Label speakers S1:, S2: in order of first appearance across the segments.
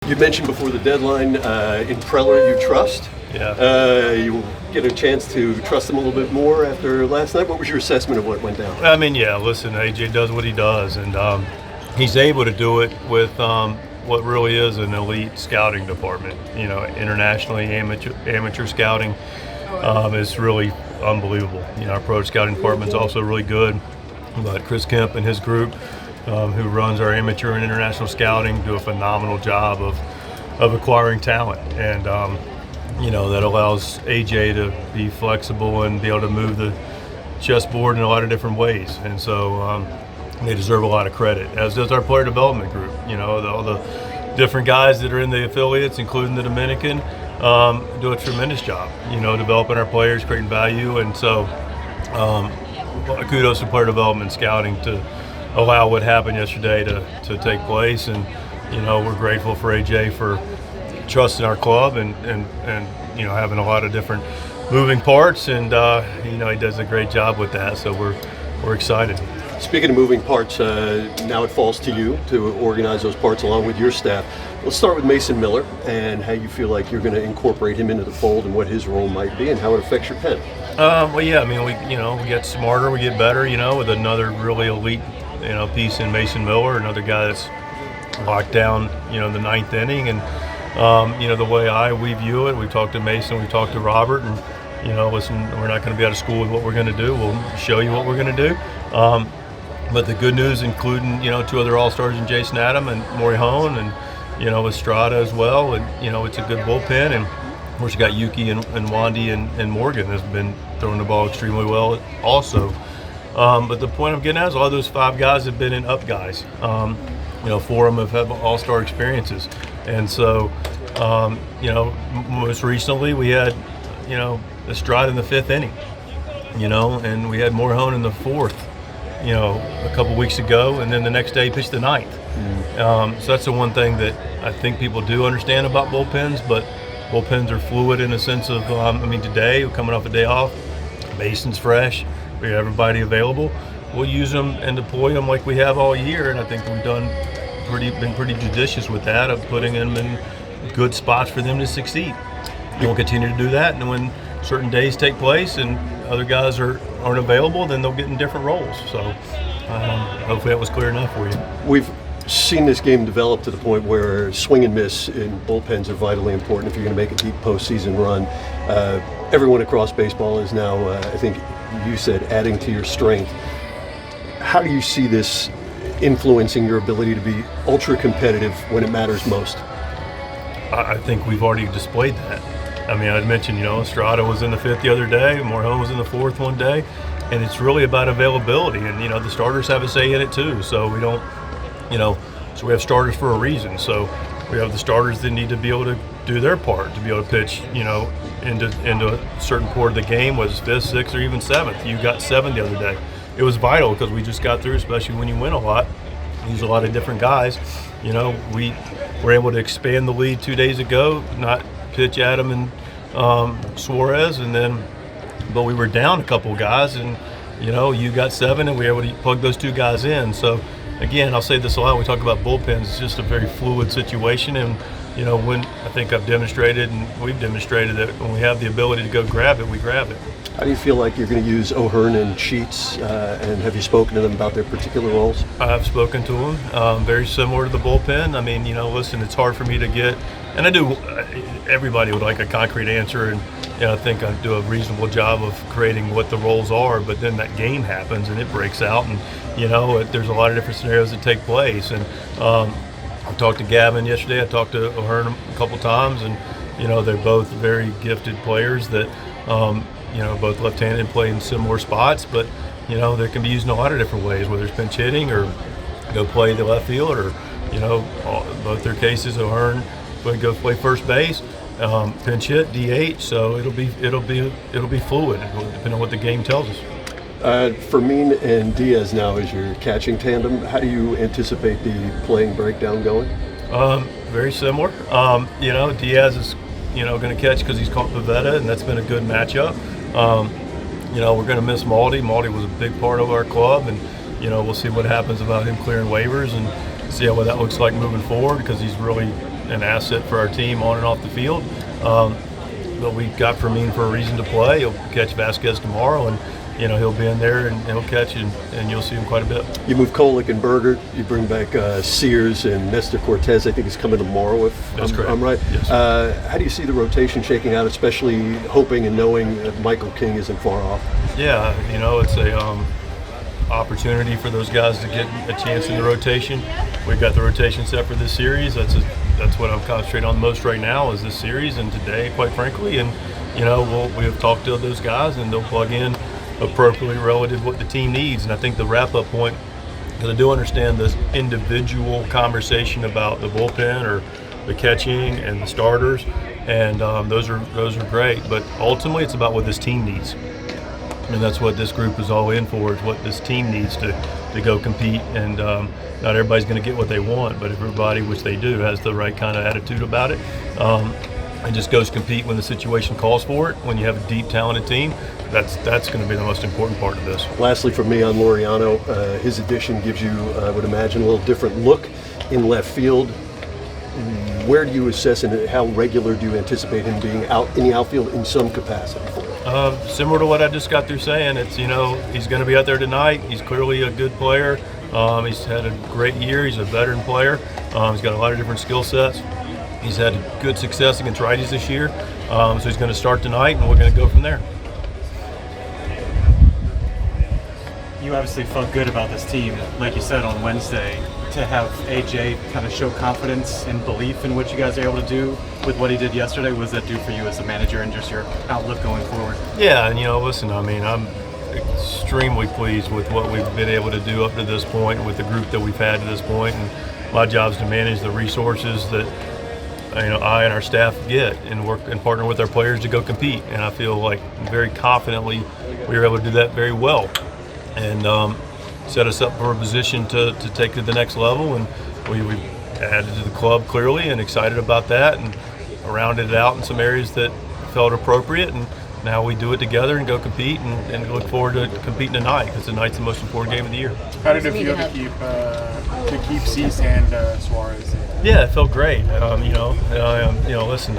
S1: You mentioned before the deadline in Preller you trust.
S2: Yeah.
S1: You get a chance to trust him a little bit more after last night. What was your assessment of what went down?
S2: I mean, yeah, listen, AJ does what he does, and he's able to do it with what really is an elite scouting department. You know, internationally, amateur scouting is really unbelievable. You know, our pro scouting department is also really good, but Chris Kemp and his group, who runs our amateur and international scouting, do a phenomenal job of acquiring talent, and you know, that allows AJ to be flexible and be able to move the chessboard in a lot of different ways. And so they deserve a lot of credit, as does our player development group. You know, all the different guys that are in the affiliates, including the Dominican, do a tremendous job, you know, developing our players, creating value. And so kudos to player development scouting to allow what happened yesterday to take place. And, you know, we're grateful for AJ for trusting our club and you know, having a lot of different moving parts, and you know, he does a great job with that, so we're excited.
S1: Speaking of moving parts, now it falls to you to organize those parts along with your staff. Let's start with Mason Miller and how you feel like you're going to incorporate him into the fold and what his role might be and how it affects your pen.
S2: Well, yeah, I mean, we get smarter, we get better, you know, with another really elite, you know, piece in Mason Miller, another guy that's locked down, you know, the ninth inning. And you know, the way we view it, we've talked to Mason, we've talked to Robert, and, you know, listen, we're not going to be out of school with what we're going to do. We'll show you what we're going to do. But the good news, including, you know, two other All-Stars in Jason Adam and Maury Hone, and, you know, Estrada as well. And, you know, it's a good bullpen. And, of course, you got Yuki and Wandy and Morgan has been throwing the ball extremely well also. But the point I'm getting at is all those five guys have been in up guys. You know, four of them have had All-Star experiences. And so, you know, most recently we had, you know, Estrada in the fifth inning, you know, and we had Morhone in the fourth, you know, a couple weeks ago, and then the next day he pitched the ninth. So that's the one thing that I think people do understand about bullpens, but bullpens are fluid in a sense of, I mean, today, we're coming off a day off, Mason's fresh, we have everybody available. We'll use them and deploy them like we have all year, and I think we've been pretty judicious with that, of putting them in good spots for them to succeed. We'll continue to do that, and when certain days take place and other guys aren't available, then they'll get in different roles. So hopefully that was clear enough for you.
S1: We've seen this game develop to the point where swing and miss in bullpens are vitally important if you're going to make a deep postseason run. Everyone across baseball is now, I think you said, adding to your strength. How do you see this influencing your ability to be ultra competitive when it matters most?
S2: I think we've already displayed that. I mean, I mentioned, you know, Estrada was in the fifth the other day, Morhone was in the fourth one day, and it's really about availability. And, you know, the starters have a say in it too. So we don't, you know, so we have starters for a reason. So we have the starters that need to be able to do their part, to be able to pitch, you know, into a certain part of the game, was fifth, sixth, or even seventh. You got seven the other day. It was vital because we just got through, especially when you win a lot, use a lot of different guys. You know, we were able to expand the lead 2 days ago, not pitch Adam and Suarez, but we were down a couple guys, and, you know, you got seven, and we were able to plug those two guys in. So, again, I'll say this a lot, we talk about bullpens, it's just a very fluid situation, and, you know, when I think I've demonstrated, and we've demonstrated, that when we have the ability to go grab it, we grab it.
S1: How do you feel like you're going to use O'Hearn and Sheets, and have you spoken to them about their particular roles?
S2: I've spoken to them, very similar to the bullpen. I mean, you know, listen, it's hard for me to get, and I do, everybody would like a concrete answer, and, you know, I think I do a reasonable job of creating what the roles are, but then that game happens and it breaks out, and, you know, there's a lot of different scenarios that take place. And I talked to Gavin yesterday, I talked to O'Hearn a couple times, and, you know, they're both very gifted players that, you know, both left-handed and play in similar spots, but, you know, they can be used in a lot of different ways, whether it's pinch hitting or go play the left field, or, you know, both their cases, O'Hearn would go play first base, pinch hit, DH. So it'll be fluid, depending on what the game tells us.
S1: Fermin and Diaz now is your catching tandem. How do you anticipate the playing breakdown going?
S2: Very similar. You know, Diaz is, you know, going to catch because he's caught Pavetta, and that's been a good matchup. You know, we're going to miss Maldi. Maldi was a big part of our club, and, you know, we'll see what happens about him clearing waivers and see how that looks like moving forward, because he's really an asset for our team on and off the field. But we got Fermin for a reason to play. He'll catch Vasquez tomorrow, and he'll be in there and he'll catch, and you'll see him quite a bit.
S1: You move Kolek and Berger. You bring back Sears and Nestor Cortez. I think is coming tomorrow.
S2: That's correct.
S1: I'm right.
S2: Yes.
S1: How do you see the rotation shaking out, especially hoping and knowing that Michael King isn't far off?
S2: Yeah, it's a opportunity for those guys to get a chance in the rotation. We've got the rotation set for this series. That's what I'm concentrating on most right now is this series and today, quite frankly. And we have talked to those guys, and they'll plug in appropriately relative to what the team needs. And I think the wrap-up point, because I do understand this individual conversation about the bullpen or the catching and the starters, and those are great. But ultimately, it's about what this team needs. And that's what this group is all in for, is what this team needs to go compete. And not everybody's going to get what they want, but everybody, which they do, has the right kind of attitude about it. And just goes compete when the situation calls for it. When you have a deep, talented team, that's going to be the most important part of this.
S1: Lastly, for me on Laureano, his addition gives you, I would imagine, a little different look in left field. Where do you assess and how regular do you anticipate him being out in the outfield in some capacity?
S2: Similar to what I just got through saying, it's he's going to be out there tonight. He's clearly a good player. He's had a great year. He's a veteran player. He's got a lot of different skill sets. He's had good success against righties this year, so he's going to start tonight, and we're going to go from there.
S3: You obviously felt good about this team, like you said on Wednesday. To have AJ kind of show confidence and belief in what you guys are able to do with what he did yesterday, what does that do for you as a manager and just your outlook going forward?
S2: Yeah, and listen, I'm extremely pleased with what we've been able to do up to this point with the group that we've had to this point, and my job is to manage the resources that I and our staff get and work and partner with our players to go compete. And I feel like very confidently we were able to do that very well, and set us up for a position to take to the next level. And we added to the club clearly, and excited about that, and rounded it out in some areas that felt appropriate. And now we do it together and go compete, and look forward to competing tonight, because tonight's the most important game of the year.
S4: How did it feel to keep Cease and Suarez?
S2: Yeah, it felt great. Listen,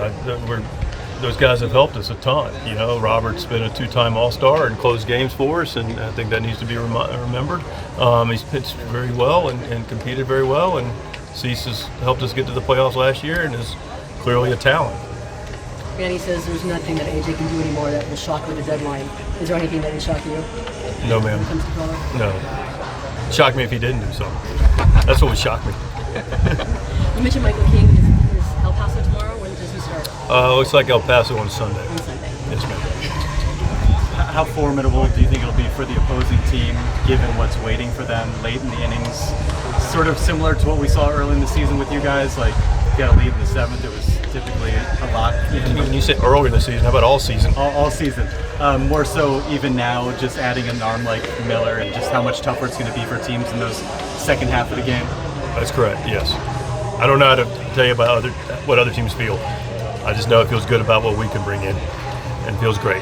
S2: those guys have helped us a ton. Robert's been a two-time All-Star and closed games for us, and I think that needs to be remembered. He's pitched very well and competed very well, and Cease has helped us get to the playoffs last year and is clearly a talent.
S5: Manny says there's nothing that AJ can do anymore that will shock with the deadline. Is there anything that would shock you?
S2: No, ma'am.
S5: When it comes to Colorado?
S2: No. Shock me if he didn't do something. That's what would shock me.
S5: You mentioned Michael King. Is El Paso tomorrow? When does he start?
S2: Looks like El Paso on Sunday.
S5: On Sunday.
S2: Yes, ma'am.
S3: How formidable do you think it'll be for the opposing team, given what's waiting for them late in the innings? Sort of similar to what we saw early in the season with you guys, like you got a lead in the seventh. It was typically a lot.
S2: When you say early in the season, how about all season?
S3: All season. More so even now, just adding an arm like Miller, and just how much tougher it's going to be for teams in those second half of the game.
S2: That's correct, yes. I don't know how to tell you about what other teams feel. I just know it feels good about what we can bring in, and it feels great.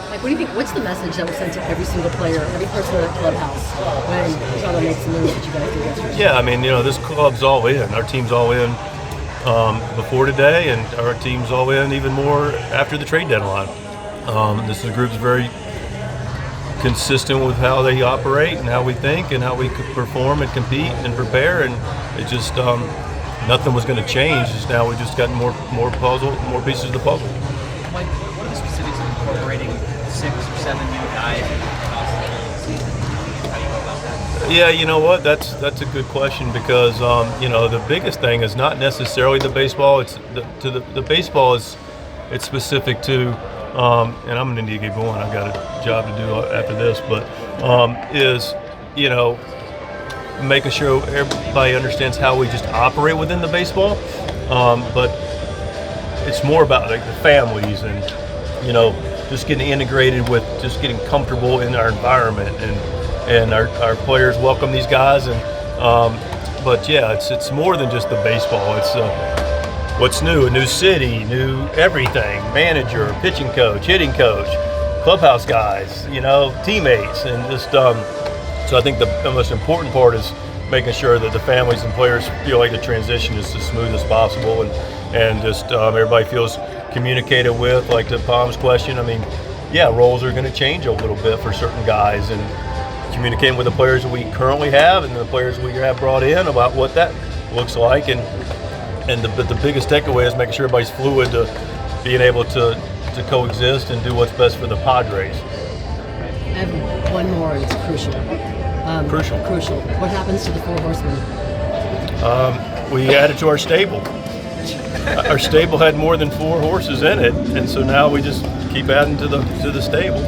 S5: Like, what do you think? What's the message that was sent to every single player, every person in the clubhouse when Toronto makes the moves that you guys did yesterday?
S2: Yeah, this club's all in. Our team's all in before today, and our team's all in even more after the trade deadline. This group's very consistent with how they operate and how we think and how we perform and compete and prepare, and it just nothing was going to change. Just now we just got more pieces of the puzzle.
S6: Mike, what are the specifics of incorporating 6 or 7 new guys in the season? How do you go about that?
S2: Yeah, you know what? That's a good question, because the biggest thing is not necessarily the baseball. It's the baseball is it's specific to, and I'm going to need to get going. I've got a job to do after this, but making sure everybody understands how we just operate within the baseball. But it's more about like the families and just getting integrated with, just getting comfortable in our environment, and our players welcome these guys, and but yeah, it's more than just the baseball. It's what's new, a new city, new everything, manager, pitching coach, hitting coach, clubhouse guys, teammates, and just so I think the most important part is making sure that the families and players feel like the transition is as smooth as possible, and just everybody feels communicated with. Like to Palm's question, I mean, yeah, roles are going to change a little bit for certain guys, and communicating with the players that we currently have and the players we have brought in about what that looks like, but the biggest takeaway is making sure everybody's fluid to being able to coexist and do what's best for the Padres.
S5: I have one more, and it's crucial. Crucial. What happens to the Four Horsemen?
S2: We added to our stable. Our stable had more than 4 horses in it, and so now we just keep adding to the stable.